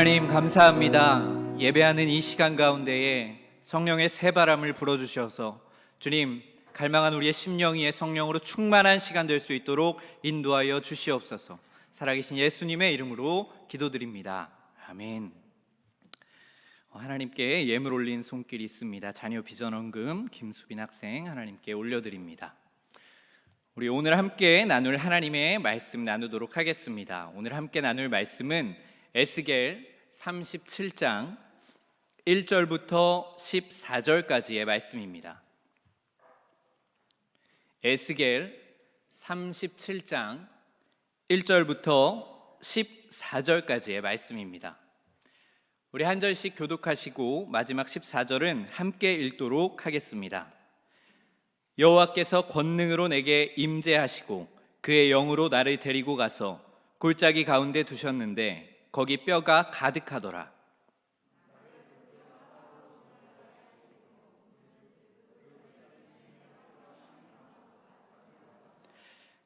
하나님 감사합니다. 예배하는 이 시간 가운데에 성령의 새바람을 불어주셔서 주님, 갈망한 우리의 심령 위에 성령으로 충만한 시간 될 수 있도록 인도하여 주시옵소서. 살아계신 예수님의 이름으로 기도드립니다. 아멘. 하나님께 예물 올린 손길이 있습니다. 자녀 비전원금 김수빈 학생 하나님께 올려드립니다. 우리 오늘 함께 나눌 하나님의 말씀 나누도록 하겠습니다. 오늘 함께 나눌 말씀은 에스겔 37장 1절부터 14절까지의 말씀입니다. 에스겔 37장 1절부터 14절까지의 말씀입니다. 우리 한 절씩 교독하시고 마지막 14절은 함께 읽도록 하겠습니다. 여호와께서 권능으로 내게 임재하시고 그의 영으로 나를 데리고 가서 골짜기 가운데 두셨는데 거기 뼈가 가득하더라.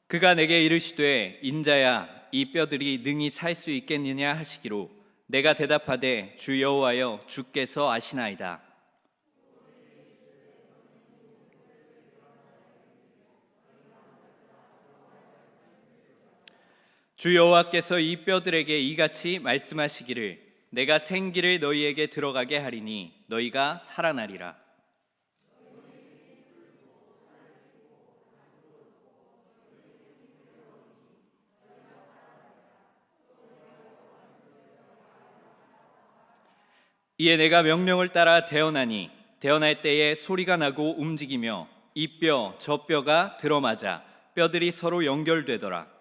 그가 내게 이르시되 인자야 이 뼈들이 능히 살 수 있겠느냐 하시기로 내가 대답하되 주 여호와여 주께서 아시나이다. 주 여호와께서 이 뼈들에게 이같이 말씀하시기를 내가 생기를 너희에게 들어가게 하리니 너희가 살아나리라. 이에 내가 명령을 따라 대언하니 대언할 때에 소리가 나고 움직이며 이 뼈 저 뼈가 들어맞아 뼈들이 서로 연결되더라.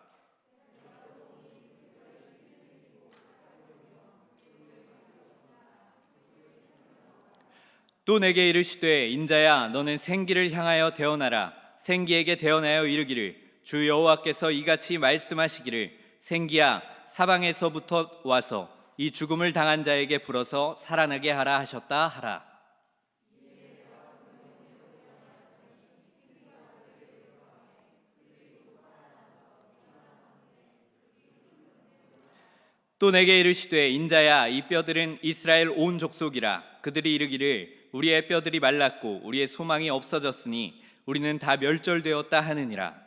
또 내게 이르시되 인자야 너는 생기를 향하여 대언하라. 생기에게 대언하여 이르기를 주 여호와께서 이같이 말씀하시기를 생기야 사방에서부터 와서 이 죽음을 당한 자에게 불어서 살아나게 하라 하셨다 하라. 또 내게 이르시되 인자야 이 뼈들은 이스라엘 온 족속이라. 그들이 이르기를 우리의 뼈들이 말랐고 우리의 소망이 없어졌으니 우리는 다 멸절되었다 하느니라.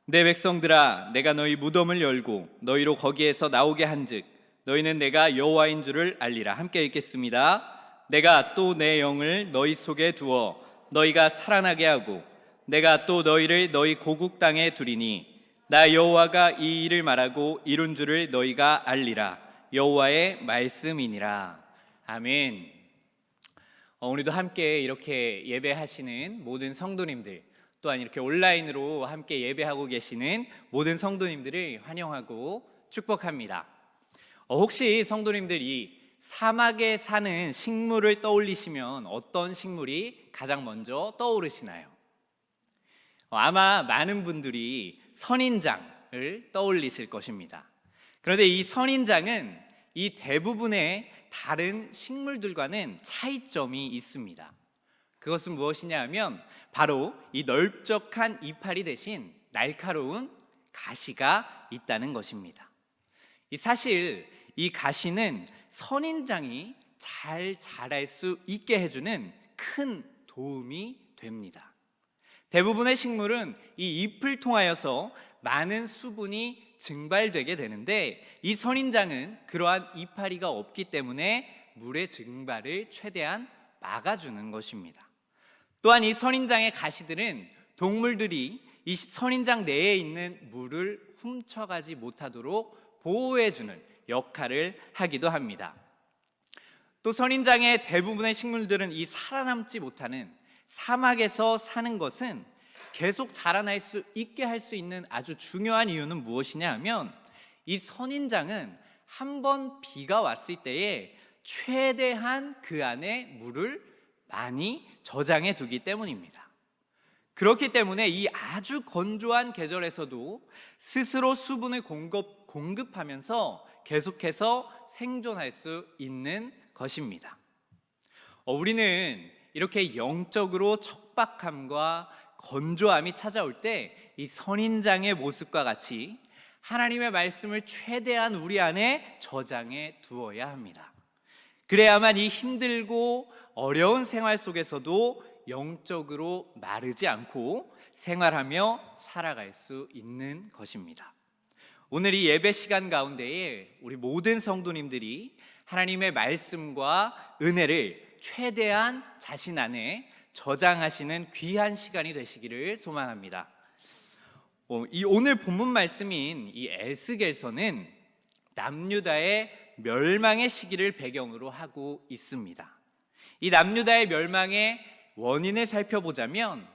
내 백성들아 내가 너희 무덤을 열고 너희로 거기에서 나오게 한즉 너희는 내가 여호와인 줄을 알리라. 함께 읽겠습니다. 내가 또 내 영을 너희 속에 두어 너희가 살아나게 하고 내가 또 너희를 너희 고국 땅에 두리니 나 여호와가 이 일을 말하고 이룬 줄을 너희가 알리라. 여호와의 말씀이니라. 아멘. 오늘도 함께 이렇게 예배하시는 모든 성도님들, 또한 이렇게 온라인으로 함께 예배하고 계시는 모든 성도님들을 환영하고 축복합니다. 혹시 성도님들이 사막에 사는 식물을 떠올리시면 어떤 식물이 가장 먼저 떠오르시나요? 아마 많은 분들이 선인장을 떠올리실 것입니다. 그런데 이 선인장은 이 대부분의 다른 식물들과는 차이점이 있습니다. 그것은 무엇이냐 하면 바로 이 넓적한 이파리 대신 날카로운 가시가 있다는 것입니다. 사실 이 가시는 선인장이 잘 자랄 수 있게 해주는 큰 도움이 됩니다. 대부분의 식물은 이 잎을 통하여서 많은 수분이 증발되게 되는데 이 선인장은 그러한 이파리가 없기 때문에 물의 증발을 최대한 막아주는 것입니다. 또한 이 선인장의 가시들은 동물들이 이 선인장 내에 있는 물을 훔쳐가지 못하도록 보호해주는 역할을 하기도 합니다. 또 선인장의 대부분의 식물들은 이 살아남지 못하는 사막에서 사는 것은 계속 자라날 수 있게 할 수 있는 아주 중요한 이유는 무엇이냐 하면 이 선인장은 한번 비가 왔을 때에 최대한 그 안에 물을 많이 저장해 두기 때문입니다. 그렇기 때문에 이 아주 건조한 계절에서도 스스로 수분을 공급하면서 계속해서 생존할 수 있는 것입니다. 우리는 이렇게 영적으로 척박함과 건조함이 찾아올 때 이 선인장의 모습과 같이 하나님의 말씀을 최대한 우리 안에 저장해 두어야 합니다. 그래야만 이 힘들고 어려운 생활 속에서도 영적으로 마르지 않고 생활하며 살아갈 수 있는 것입니다. 오늘 이 예배 시간 가운데에 우리 모든 성도님들이 하나님의 말씀과 은혜를 최대한 자신 안에 저장하시는 귀한 시간이 되시기를 소망합니다. 이 오늘 본문 말씀인 이 에스겔서는 남유다의 멸망의 시기를 배경으로 하고 있습니다. 이 남유다의 멸망의 원인을 살펴보자면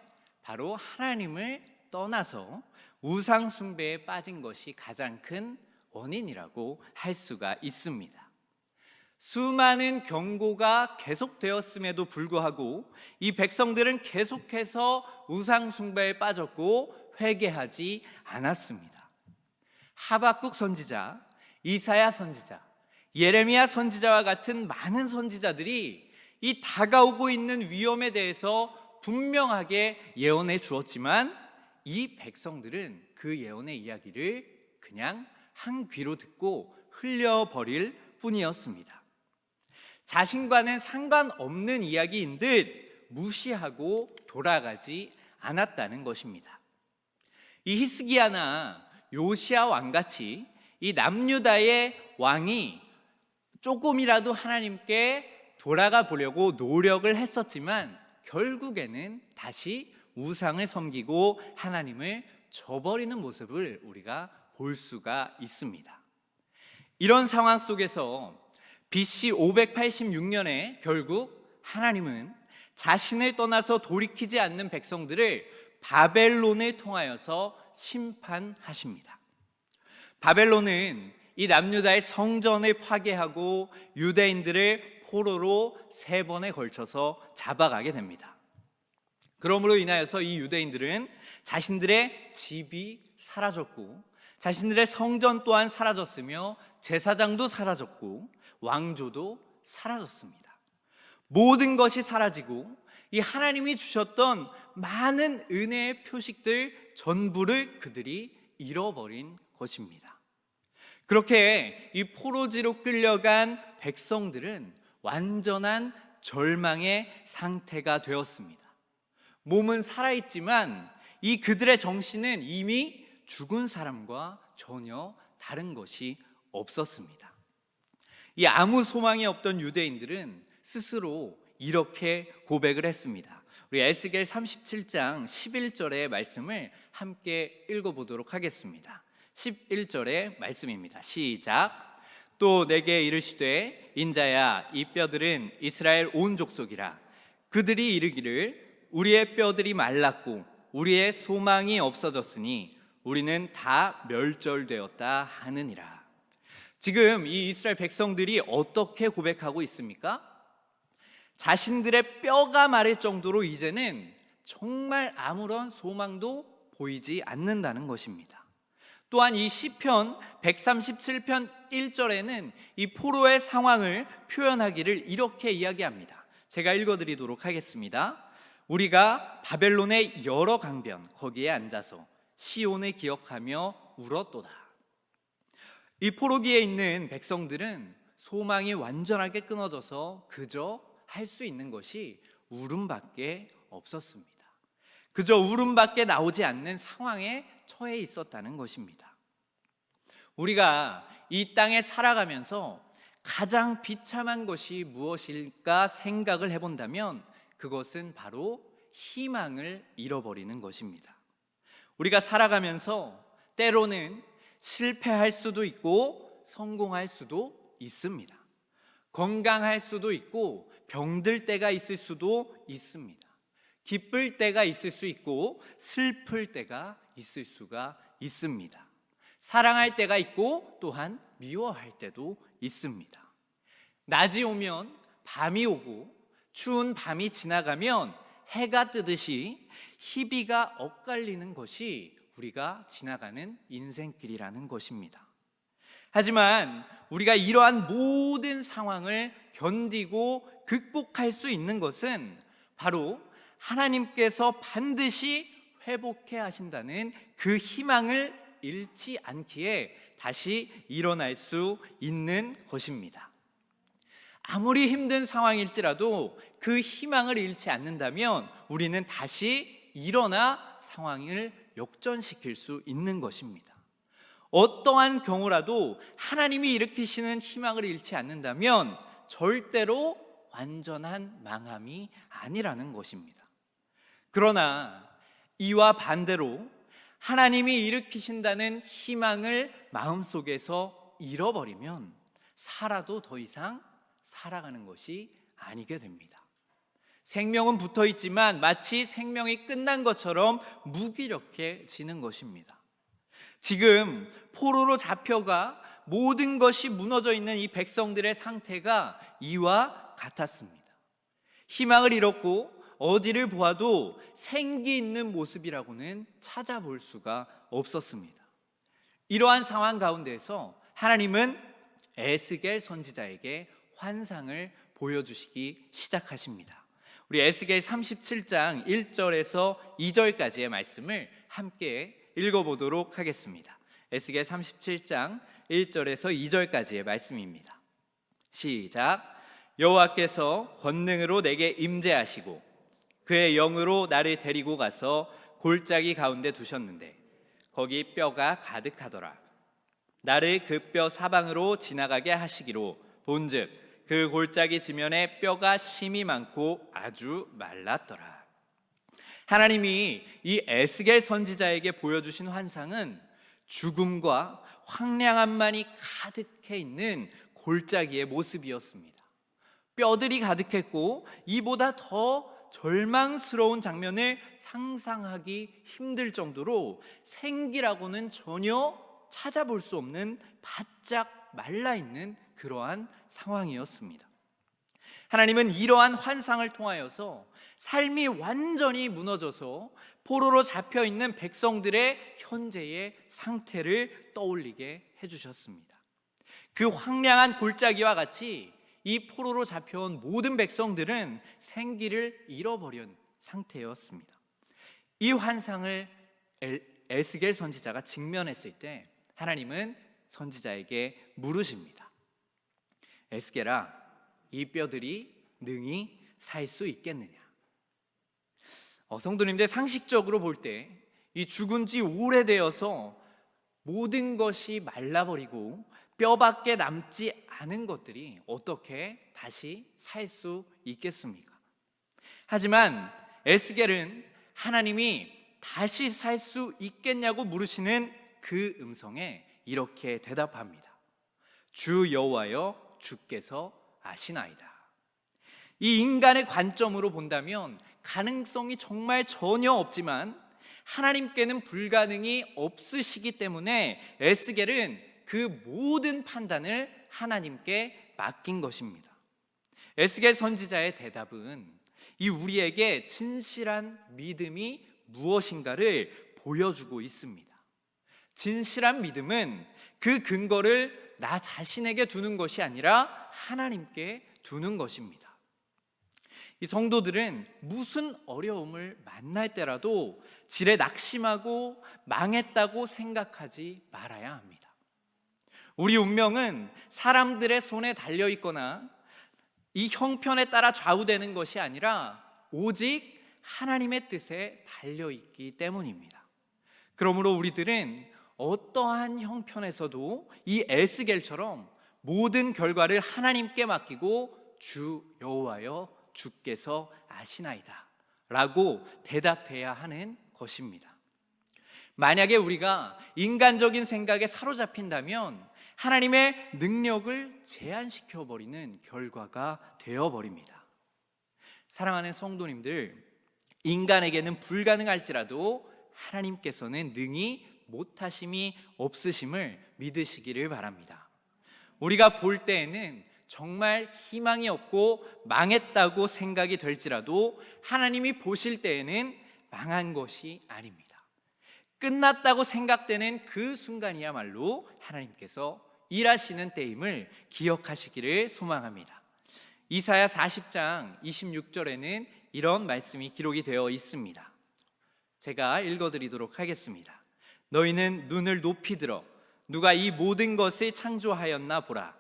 바로 하나님을 떠나서 우상 숭배에 빠진 것이 가장 큰 원인이라고 할 수가 있습니다. 수많은 경고가 계속되었음에도 불구하고 이 백성들은 계속해서 우상 숭배에 빠졌고 회개하지 않았습니다. 하박국 선지자, 이사야 선지자, 예레미야 선지자와 같은 많은 선지자들이 이 다가오고 있는 위험에 대해서 분명하게 예언해 주었지만 이 백성들은 그 예언의 이야기를 그냥 한 귀로 듣고 흘려버릴 뿐이었습니다. 자신과는 상관없는 이야기인 듯 무시하고 돌아가지 않았다는 것입니다. 이 히스기야나 요시야 왕같이 이 남유다의 왕이 조금이라도 하나님께 돌아가 보려고 노력을 했었지만 결국에는 다시 우상을 섬기고 하나님을 저버리는 모습을 우리가 볼 수가 있습니다. 이런 상황 속에서 BC 586년에 결국 하나님은 자신을 떠나서 돌이키지 않는 백성들을 바벨론을 통하여서 심판하십니다. 바벨론은 이 남유다의 성전을 파괴하고 유대인들을 포로로 3번에 걸쳐서 잡아가게 됩니다. 그러므로 인하여서 이 유대인들은 자신들의 집이 사라졌고 자신들의 성전 또한 사라졌으며 제사장도 사라졌고 왕조도 사라졌습니다. 모든 것이 사라지고 이 하나님이 주셨던 많은 은혜의 표식들 전부를 그들이 잃어버린 것입니다. 그렇게 이 포로지로 끌려간 백성들은 완전한 절망의 상태가 되었습니다. 몸은 살아있지만 이 그들의 정신은 이미 죽은 사람과 전혀 다른 것이 없었습니다. 이 아무 소망이 없던 유대인들은 스스로 이렇게 고백을 했습니다. 우리 에스겔 37장 11절의 말씀을 함께 읽어보도록 하겠습니다. 11절의 말씀입니다. 시작. 또 내게 이르시되 인자야 이 뼈들은 이스라엘 온 족속이라. 그들이 이르기를 우리의 뼈들이 말랐고 우리의 소망이 없어졌으니 우리는 다 멸절되었다 하느니라. 지금 이 이스라엘 백성들이 어떻게 고백하고 있습니까? 자신들의 뼈가 마를 정도로 이제는 정말 아무런 소망도 보이지 않는다는 것입니다. 또한 이 시편 137편 1절에는 이 포로의 상황을 표현하기를 이렇게 이야기합니다. 제가 읽어드리도록 하겠습니다. 우리가 바벨론의 여러 강변 거기에 앉아서 시온을 기억하며 울었도다. 이 포로기에 있는 백성들은 소망이 완전하게 끊어져서 그저 할 수 있는 것이 울음밖에 없었습니다. 그저 울음밖에 나오지 않는 상황에 처해 있었다는 것입니다. 우리가 이 땅에 살아가면서 가장 비참한 것이 무엇일까 생각을 해본다면 그것은 바로 희망을 잃어버리는 것입니다. 우리가 살아가면서 때로는 실패할 수도 있고 성공할 수도 있습니다. 건강할 수도 있고 병들 때가 있을 수도 있습니다. 기쁠 때가 있을 수 있고 슬플 때가 있을 수가 있습니다. 사랑할 때가 있고 또한 미워할 때도 있습니다. 낮이 오면 밤이 오고 추운 밤이 지나가면 해가 뜨듯이 희비가 엇갈리는 것이 우리가 지나가는 인생길이라는 것입니다. 하지만 우리가 이러한 모든 상황을 견디고 극복할 수 있는 것은 바로 하나님께서 반드시 회복해 하신다는 그 희망을 잃지 않기에 다시 일어날 수 있는 것입니다. 아무리 힘든 상황일지라도 그 희망을 잃지 않는다면 우리는 다시 일어나 상황을 역전시킬 수 있는 것입니다. 어떠한 경우라도 하나님이 일으키시는 희망을 잃지 않는다면 절대로 완전한 망함이 아니라는 것입니다. 그러나 이와 반대로 하나님이 일으키신다는 희망을 마음속에서 잃어버리면 살아도 더 이상 살아가는 것이 아니게 됩니다. 생명은 붙어 있지만 마치 생명이 끝난 것처럼 무기력해지는 것입니다. 지금 포로로 잡혀가 모든 것이 무너져 있는 이 백성들의 상태가 이와 같았습니다. 희망을 잃었고 어디를 보아도 생기 있는 모습이라고는 찾아볼 수가 없었습니다. 이러한 상황 가운데서 하나님은 에스겔 선지자에게 환상을 보여주시기 시작하십니다. 우리 에스겔 37장 1절에서 2절까지의 말씀을 함께 읽어보도록 하겠습니다. 에스겔 37장 1절에서 2절까지의 말씀입니다. 시작. 여호와께서 권능으로 내게 임재하시고 그의 영으로 나를 데리고 가서 골짜기 가운데 두셨는데 거기 뼈가 가득하더라. 나를 그 뼈 사방으로 지나가게 하시기로 본즉 그 골짜기 지면에 뼈가 심이 많고 아주 말랐더라. 하나님이 이 에스겔 선지자에게 보여주신 환상은 죽음과 황량함만이 가득해 있는 골짜기의 모습이었습니다. 뼈들이 가득했고 이보다 더 절망스러운 장면을 상상하기 힘들 정도로 생기라고는 전혀 찾아볼 수 없는 바짝 말라있는 그러한 상황이었습니다. 하나님은 이러한 환상을 통하여서 삶이 완전히 무너져서 포로로 잡혀있는 백성들의 현재의 상태를 떠올리게 해주셨습니다. 그 황량한 골짜기와 같이 이 포로로 잡혀온 모든 백성들은 생기를 잃어버린 상태였습니다. 이 환상을 에스겔 선지자가 직면했을 때 하나님은 선지자에게 물으십니다. 에스겔아, 이 뼈들이 능히 살 수 있겠느냐? 성도님들, 상식적으로 볼 때 이 죽은 지 오래되어서 모든 것이 말라버리고 뼈밖에 남지 않은 것들이 어떻게 다시 살 수 있겠습니까? 하지만 에스겔은 하나님이 다시 살 수 있겠냐고 물으시는 그 음성에 이렇게 대답합니다. 주 여호와여, 주께서 아시나이다. 이 인간의 관점으로 본다면 가능성이 정말 전혀 없지만 하나님께는 불가능이 없으시기 때문에 에스겔은 그 모든 판단을 하나님께 맡긴 것입니다. 에스겔 선지자의 대답은 이 우리에게 진실한 믿음이 무엇인가를 보여주고 있습니다. 진실한 믿음은 그 근거를 나 자신에게 두는 것이 아니라 하나님께 두는 것입니다. 이 성도들은 무슨 어려움을 만날 때라도 지레 낙심하고 망했다고 생각하지 말아야 합니다. 우리 운명은 사람들의 손에 달려 있거나 이 형편에 따라 좌우되는 것이 아니라 오직 하나님의 뜻에 달려 있기 때문입니다. 그러므로 우리들은 어떠한 형편에서도 이 에스겔처럼 모든 결과를 하나님께 맡기고 주 여호와여, 주께서 아시나이다 라고 대답해야 하는 것입니다. 만약에 우리가 인간적인 생각에 사로잡힌다면 하나님의 능력을 제한시켜 버리는 결과가 되어버립니다. 사랑하는 성도님들, 인간에게는 불가능할지라도 하나님께서는 능히 못하심이 없으심을 믿으시기를 바랍니다. 우리가 볼 때에는 정말 희망이 없고 망했다고 생각이 될지라도 하나님이 보실 때에는 망한 것이 아닙니다. 끝났다고 생각되는 그 순간이야말로 하나님께서 일하시는 때임을 기억하시기를 소망합니다. 이사야 40장 26절에는 이런 말씀이 기록이 되어 있습니다. 제가 읽어드리도록 하겠습니다. 너희는 눈을 높이 들어 누가 이 모든 것을 창조하였나 보라.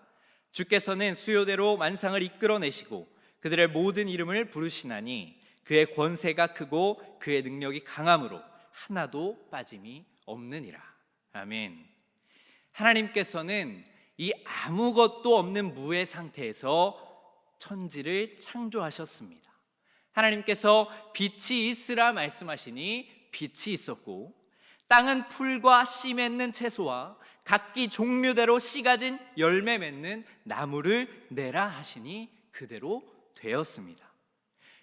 주께서는 수요대로 만상을 이끌어내시고 그들의 모든 이름을 부르시나니 그의 권세가 크고 그의 능력이 강함으로 하나도 빠짐이 없느니라. 아멘. 하나님께서는 이 아무것도 없는 무의 상태에서 천지를 창조하셨습니다. 하나님께서 빛이 있으라 말씀하시니 빛이 있었고, 땅은 풀과 씨 맺는 채소와 각기 종류대로 씨 가진 열매 맺는 나무를 내라 하시니 그대로 되었습니다.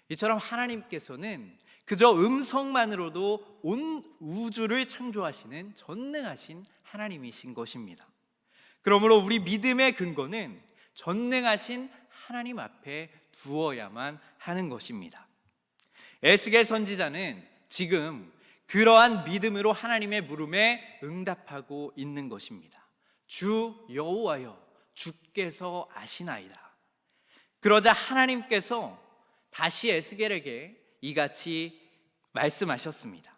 이처럼 하나님께서는 그저 음성만으로도 온 우주를 창조하시는 전능하신 하나님이신 것입니다. 그러므로 우리 믿음의 근거는 전능하신 하나님 앞에 두어야만 하는 것입니다. 에스겔 선지자는 지금 그러한 믿음으로 하나님의 물음에 응답하고 있는 것입니다. 주 여호와여, 주께서 아시나이다. 그러자 하나님께서 다시 에스겔에게 이같이 말씀하셨습니다.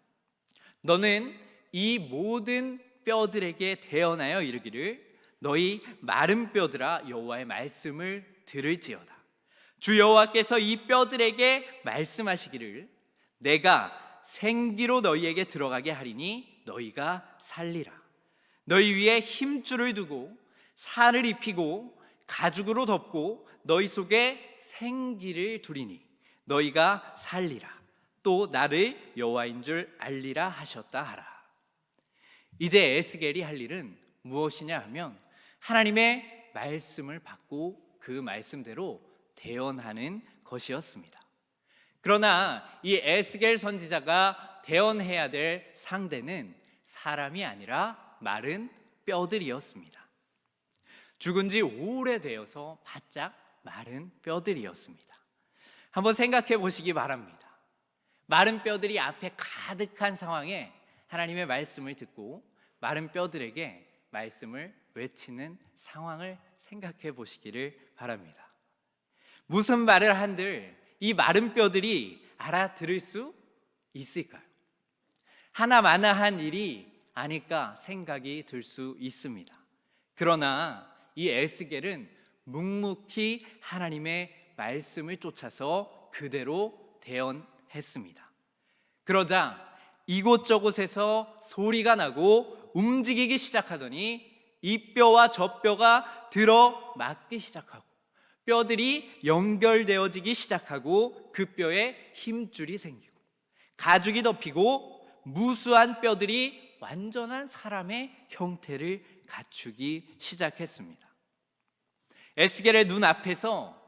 너는 이 모든 뼈들에게 대언하여 이르기를 너희 마른 뼈들아 여호와의 말씀을 들을지어다. 주 여호와께서 이 뼈들에게 말씀하시기를 내가 생기로 너희에게 들어가게 하리니 너희가 살리라. 너희 위에 힘줄을 두고 살을 입히고 가죽으로 덮고 너희 속에 생기를 두리니 너희가 살리라. 또 나를 여호와인 줄 알리라 하셨다 하라. 이제 에스겔이 할 일은 무엇이냐 하면 하나님의 말씀을 받고 그 말씀대로 대언하는 것이었습니다. 그러나 이 에스겔 선지자가 대언해야 될 상대는 사람이 아니라 마른 뼈들이었습니다. 죽은 지 오래되어서 바짝 마른 뼈들이었습니다. 한번 생각해 보시기 바랍니다. 마른 뼈들이 앞에 가득한 상황에 하나님의 말씀을 듣고 마른 뼈들에게 말씀을 외치는 상황을 생각해 보시기를 바랍니다. 무슨 말을 한들 이 마른 뼈들이 알아들을 수 있을까요? 하나마나한 일이 아닐까 생각이 들 수 있습니다. 그러나 이 에스겔은 묵묵히 하나님의 말씀을 쫓아서 그대로 대언했습니다. 그러자 이곳저곳에서 소리가 나고 움직이기 시작하더니 이 뼈와 저 뼈가 들어맞기 시작하고 뼈들이 연결되어지기 시작하고 그 뼈에 힘줄이 생기고 가죽이 덮이고 무수한 뼈들이 완전한 사람의 형태를 갖추기 시작했습니다. 에스겔의 눈앞에서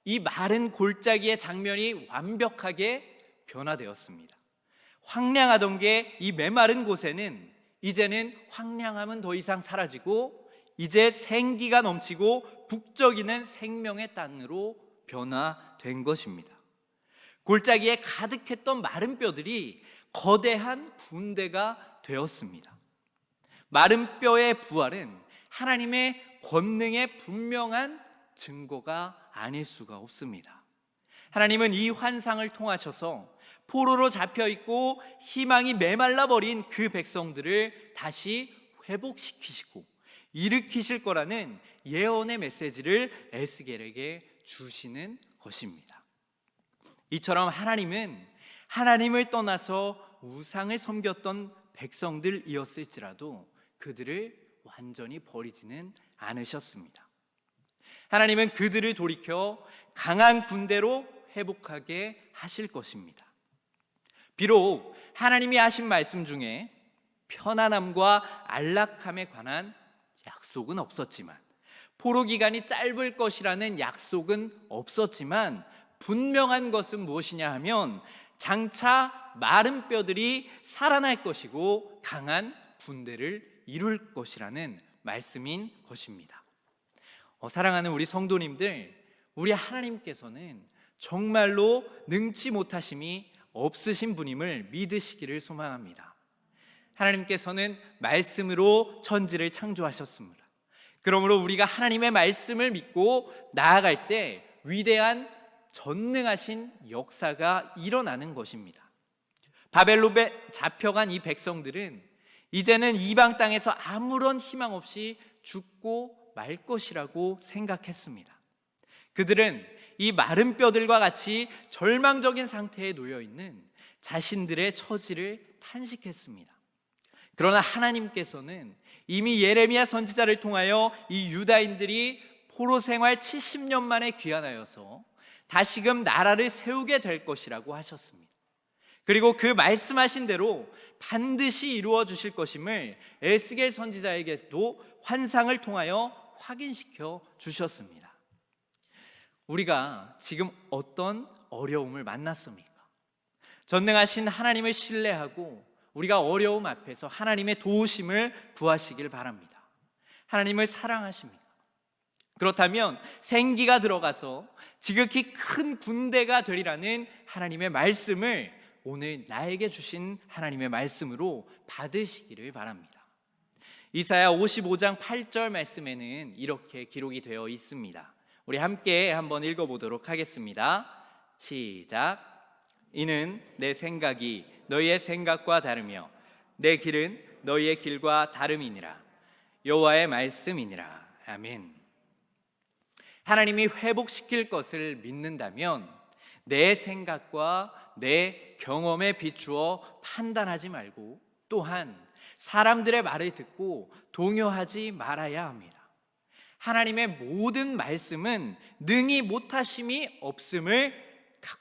이 마른 골짜기의 장면이 완벽하게 변화되었습니다. 황량하던 게 이 메마른 곳에는 이제는 황량함은 더 이상 사라지고 이제 생기가 넘치고 북적이는 생명의 땅으로 변화된 것입니다. 골짜기에 가득했던 마른 뼈들이 거대한 군대가 되었습니다. 마른 뼈의 부활은 하나님의 권능의 분명한 증거가 아닐 수가 없습니다. 하나님은 이 환상을 통하셔서 포로로 잡혀있고 희망이 메말라 버린 그 백성들을 다시 회복시키시고 일으키실 거라는 예언의 메시지를 에스겔에게 주시는 것입니다. 이처럼 하나님은 하나님을 떠나서 우상을 섬겼던 백성들이었을지라도 그들을 완전히 버리지는 않으셨습니다. 하나님은 그들을 돌이켜 강한 군대로 회복하게 하실 것입니다. 비록 하나님이 하신 말씀 중에 편안함과 안락함에 관한 약속은 없었지만, 포로 기간이 짧을 것이라는 약속은 없었지만 분명한 것은 무엇이냐 하면 장차 마른 뼈들이 살아날 것이고 강한 군대를 이룰 것이라는 말씀인 것입니다. 사랑하는 우리 성도님들, 우리 하나님께서는 정말로 능치 못하심이 없으신 분임을 믿으시기를 소망합니다. 하나님께서는 말씀으로 천지를 창조하셨습니다. 그러므로 우리가 하나님의 말씀을 믿고 나아갈 때 위대한 전능하신 역사가 일어나는 것입니다. 바벨론에 잡혀간 이 백성들은 이제는 이방 땅에서 아무런 희망 없이 죽고 말 것이라고 생각했습니다. 그들은 이 마른 뼈들과 같이 절망적인 상태에 놓여 있는 자신들의 처지를 탄식했습니다. 그러나 하나님께서는 이미 예레미야 선지자를 통하여 이 유다인들이 포로 생활 70년 만에 귀환하여서 다시금 나라를 세우게 될 것이라고 하셨습니다. 그리고 그 말씀하신 대로 반드시 이루어 주실 것임을 에스겔 선지자에게도 환상을 통하여 확인시켜 주셨습니다. 우리가 지금 어떤 어려움을 만났습니까? 전능하신 하나님을 신뢰하고 우리가 어려움 앞에서 하나님의 도우심을 구하시길 바랍니다. 하나님을 사랑하십니까? 그렇다면 생기가 들어가서 지극히 큰 군대가 되리라는 하나님의 말씀을 오늘 나에게 주신 하나님의 말씀으로 받으시기를 바랍니다. 이사야 55장 8절 말씀에는 이렇게 기록이 되어 있습니다. 우리 함께 한번 읽어보도록 하겠습니다. 시작. 이는 내 생각이 너희의 생각과 다르며 내 길은 너희의 길과 다름이니라. 여호와의 말씀이니라. 아멘. 하나님이 회복시킬 것을 믿는다면 내 생각과 내 경험에 비추어 판단하지 말고 또한 사람들의 말을 듣고 동요하지 말아야 합니다. 하나님의 모든 말씀은 능히 못하심이 없음을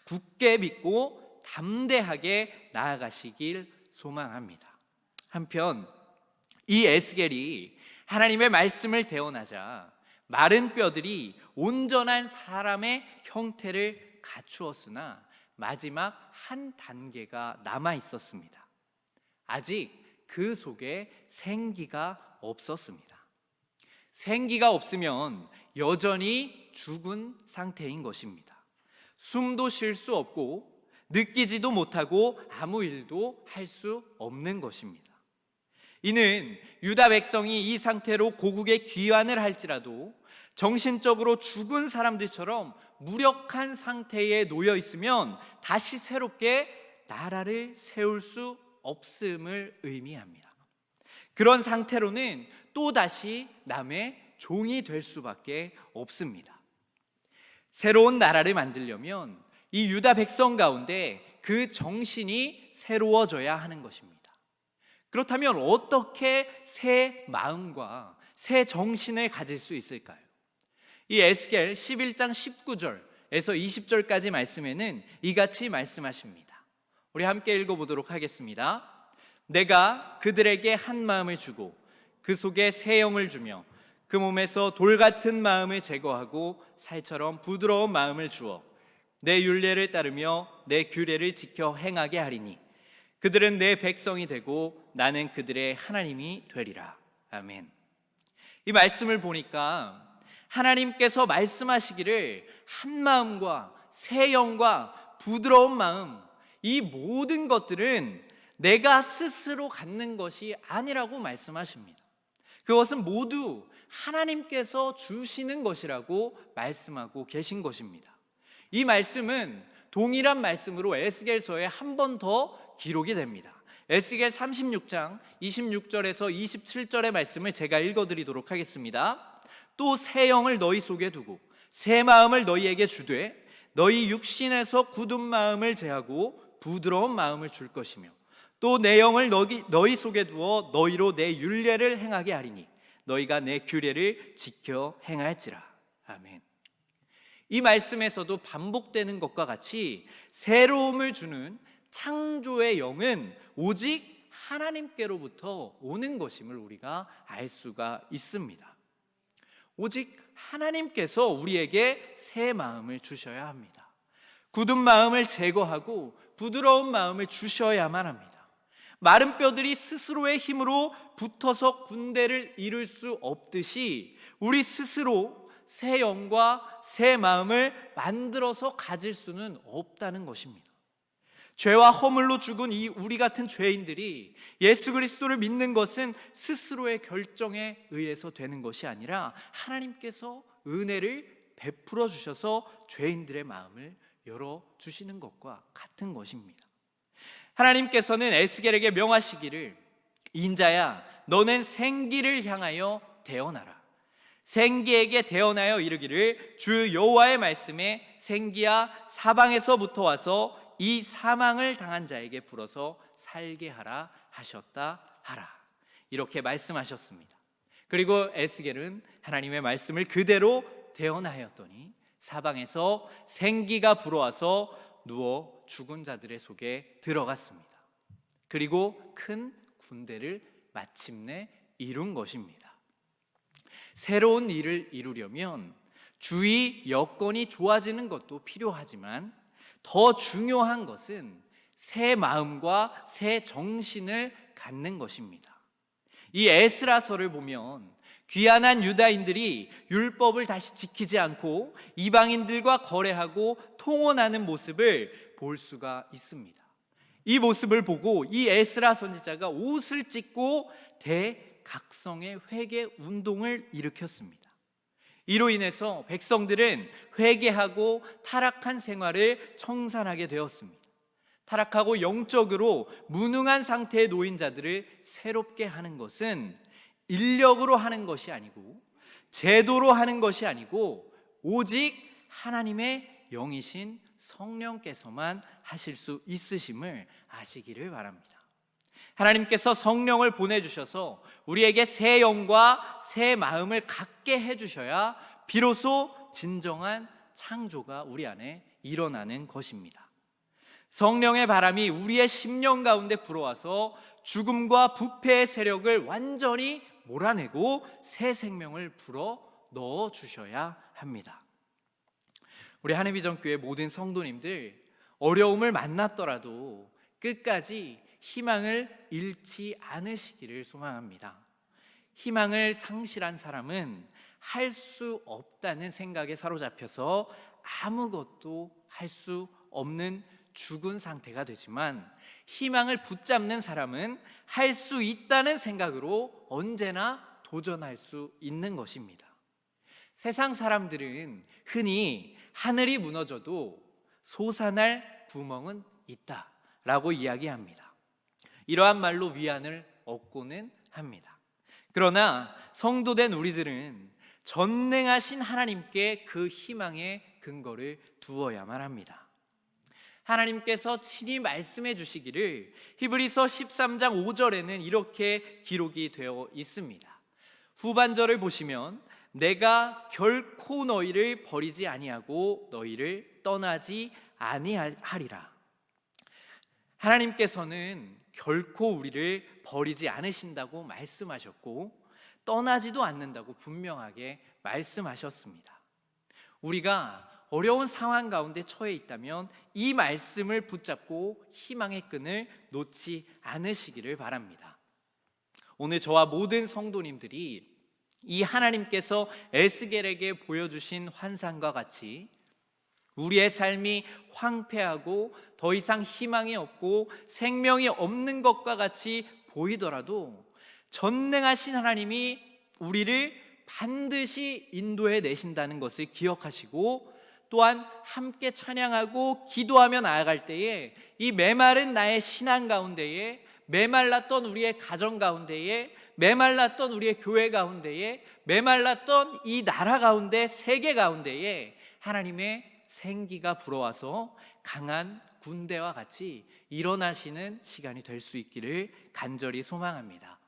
굳게 믿고 담대하게 나아가시길 소망합니다. 한편 이 에스겔이 하나님의 말씀을 대언하자 마른 뼈들이 온전한 사람의 형태를 갖추었으나 마지막 한 단계가 남아 있었습니다. 아직 그 속에 생기가 없었습니다. 생기가 없으면 여전히 죽은 상태인 것입니다. 숨도 쉴 수 없고 느끼지도 못하고 아무 일도 할 수 없는 것입니다. 이는 유다 백성이 이 상태로 고국에 귀환을 할지라도 정신적으로 죽은 사람들처럼 무력한 상태에 놓여 있으면 다시 새롭게 나라를 세울 수 없음을 의미합니다. 그런 상태로는 또다시 남의 종이 될 수밖에 없습니다. 새로운 나라를 만들려면 이 유다 백성 가운데 그 정신이 새로워져야 하는 것입니다. 그렇다면 어떻게 새 마음과 새 정신을 가질 수 있을까요? 이 에스겔 11장 19절에서 20절까지 말씀에는 이같이 말씀하십니다. 우리 함께 읽어보도록 하겠습니다. 내가 그들에게 한 마음을 주고 그 속에 새 영을 주며 그 몸에서 돌 같은 마음을 제거하고 살처럼 부드러운 마음을 주어 내 율례를 따르며 내 규례를 지켜 행하게 하리니 그들은 내 백성이 되고 나는 그들의 하나님이 되리라. 아멘. 이 말씀을 보니까 하나님께서 말씀하시기를 한 마음과 새 영과 부드러운 마음, 이 모든 것들은 내가 스스로 갖는 것이 아니라고 말씀하십니다. 그것은 모두 하나님께서 주시는 것이라고 말씀하고 계신 것입니다. 이 말씀은 동일한 말씀으로 에스겔서에 한 번 더 기록이 됩니다. 에스겔 36장 26절에서 27절의 말씀을 제가 읽어드리도록 하겠습니다. 또 새 영을 너희 속에 두고 새 마음을 너희에게 주되 너희 육신에서 굳은 마음을 제하고 부드러운 마음을 줄 것이며 또 내 영을 너희 속에 두어 너희로 내 율례를 행하게 하리니 너희가 내 규례를 지켜 행할지라. 아멘. 이 말씀에서도 반복되는 것과 같이 새로움을 주는 창조의 영은 오직 하나님께로부터 오는 것임을 우리가 알 수가 있습니다. 오직 하나님께서 우리에게 새 마음을 주셔야 합니다. 굳은 마음을 제거하고 부드러운 마음을 주셔야만 합니다. 마른 뼈들이 스스로의 힘으로 붙어서 군대를 이룰 수 없듯이 우리 스스로 새 영과 새 마음을 만들어서 가질 수는 없다는 것입니다. 죄와 허물로 죽은 이 우리 같은 죄인들이 예수 그리스도를 믿는 것은 스스로의 결정에 의해서 되는 것이 아니라 하나님께서 은혜를 베풀어 주셔서 죄인들의 마음을 열어주시는 것과 같은 것입니다. 하나님께서는 에스겔에게 명하시기를, 인자야 너는 생기를 향하여 대언하라. 생기에게 대언하여 이르기를, 주 여호와의 말씀에 생기야 사방에서부터 와서 이 사망을 당한 자에게 불어서 살게 하라 하셨다 하라. 이렇게 말씀하셨습니다. 그리고 에스겔은 하나님의 말씀을 그대로 대언하였더니 사방에서 생기가 불어와서 누워 죽은 자들의 속에 들어갔습니다. 그리고 큰 군대를 마침내 이룬 것입니다. 새로운 일을 이루려면 주위 여건이 좋아지는 것도 필요하지만 더 중요한 것은 새 마음과 새 정신을 갖는 것입니다. 이 에스라서를 보면 귀환한 유다인들이 율법을 다시 지키지 않고 이방인들과 거래하고 통혼하는 모습을 볼 수가 있습니다. 이 모습을 보고 이 에스라 선지자가 옷을 찢고 대각성의 회개 운동을 일으켰습니다. 이로 인해서 백성들은 회개하고 타락한 생활을 청산하게 되었습니다. 타락하고 영적으로 무능한 상태에 놓인 자들을 새롭게 하는 것은 인력으로 하는 것이 아니고 제도로 하는 것이 아니고 오직 하나님의 영이신 성령께서만 하실 수 있으심을 아시기를 바랍니다. 하나님께서 성령을 보내주셔서 우리에게 새 영과 새 마음을 갖게 해주셔야 비로소 진정한 창조가 우리 안에 일어나는 것입니다. 성령의 바람이 우리의 심령 가운데 불어와서 죽음과 부패의 세력을 완전히 몰아내고 새 생명을 불어 넣어 주셔야 합니다. 우리 한해비전교회 모든 성도님들, 어려움을 만났더라도 끝까지 희망을 잃지 않으시기를 소망합니다. 희망을 상실한 사람은 할 수 없다는 생각에 사로잡혀서 아무것도 할 수 없는 죽은 상태가 되지만, 희망을 붙잡는 사람은 할 수 있다는 생각으로 언제나 도전할 수 있는 것입니다. 세상 사람들은 흔히 하늘이 무너져도 솟아날 구멍은 있다라고 이야기합니다. 이러한 말로 위안을 얻고는 합니다. 그러나 성도된 우리들은 전능하신 하나님께 그 희망의 근거를 두어야만 합니다. 하나님께서 친히 말씀해 주시기를 히브리서 13장 5절에는 이렇게 기록이 되어 있습니다. 후반절을 보시면 내가 결코 너희를 버리지 아니하고 너희를 떠나지 아니하리라. 하나님께서는 결코 우리를 버리지 않으신다고 말씀하셨고 떠나지도 않는다고 분명하게 말씀하셨습니다. 우리가 어려운 상황 가운데 처해 있다면 이 말씀을 붙잡고 희망의 끈을 놓지 않으시기를 바랍니다. 오늘 저와 모든 성도님들이 이 하나님께서 에스겔에게 보여주신 환상과 같이 우리의 삶이 황폐하고 더 이상 희망이 없고 생명이 없는 것과 같이 보이더라도 전능하신 하나님이 우리를 반드시 인도해 내신다는 것을 기억하시고, 또한 함께 찬양하고 기도하며 나아갈 때에 이 메마른 나의 신앙 가운데에, 메말랐던 우리의 가정 가운데에, 메말랐던 우리의 교회 가운데에, 메말랐던 이 나라 가운데, 세계 가운데에 하나님의 생기가 불어와서 강한 군대와 같이 일어나시는 시간이 될 수 있기를 간절히 소망합니다.